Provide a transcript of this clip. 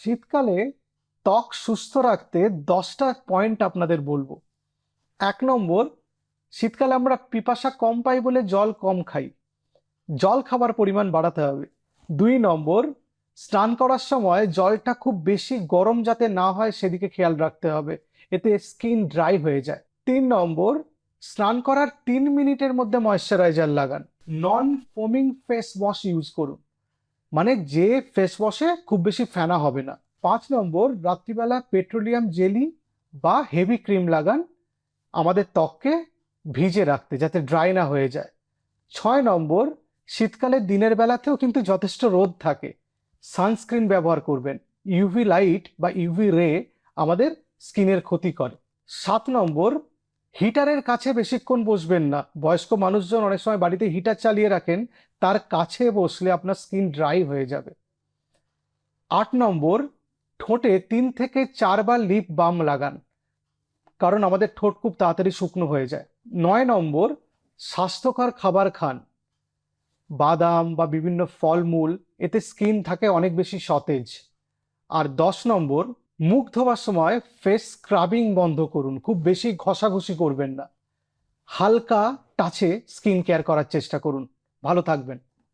শীতকালে ত্বক সুস্থ রাখতে 10টা পয়েন্ট আপনাদের বলবো। 1 নম্বর, শীতকালে আমরা পিপাসা কম পাই বলে জল কম খাই, জল খাবার পরিমাণ বাড়াতে হবে। 2 নম্বর, স্নান করার সময় জলটা খুব বেশি গরম যাতে না হয় সেদিকে খেয়াল রাখতে হবে, এতে স্কিন ড্রাই হয়ে যায়। 3 নম্বর, স্নান করার 3 মিনিটের মধ্যে ময়েশ্চারাইজার লাগান। নন ফোমিং ফেস ওয়াশ ইউজ করুন, মানে যে ফেস ওয়াশে খুব বেশি ফেনা হবে না। 5 নম্বর, রাত্রিবেলা পেট্রোলিয়াম জেলি বা হেভি ক্রিম লাগান আমাদের ত্বককে ভিজে রাখতে, যাতে ড্রাই না হয়ে যায়। 6 নম্বর, শীতকালে দিনের বেলাতেও কিন্তু যথেষ্ট রোদ থাকে, সানস্ক্রিন ব্যবহার করবেন। ইউভি লাইট বা ইউভি রে আমাদের স্কিনের ক্ষতি করে। 7 নম্বর, হিটারের কাছে বেশিক্ষণ বসবেন না। বয়স্ক মানুষজন অনেক সময় বাড়িতে হিটার চালিয়ে রাখেন, তার কাছে বসলে আপনার স্কিন ড্রাই হয়ে যাবে। 8 নম্বর, ঠোঁটে 3 থেকে 4 বার লিপ বাম লাগান, কারণ আমাদের ঠোঁট খুব তাড়াতাড়ি শুকনো হয়ে যায়। 9 নম্বর, স্বাস্থ্যকর খাবার খান, বাদাম বা বিভিন্ন ফলমূল, এতে স্কিন থাকে অনেক বেশি সতেজ। আর 10 নম্বর, মুখ ধোবার সময় ফেস স্ক্রাবিং বন্ধ করুন, খুব বেশি ঘষাঘষি করবেন না, হালকা টাচে স্কিন কেয়ার করার চেষ্টা করুন। ভালো থাকবেন।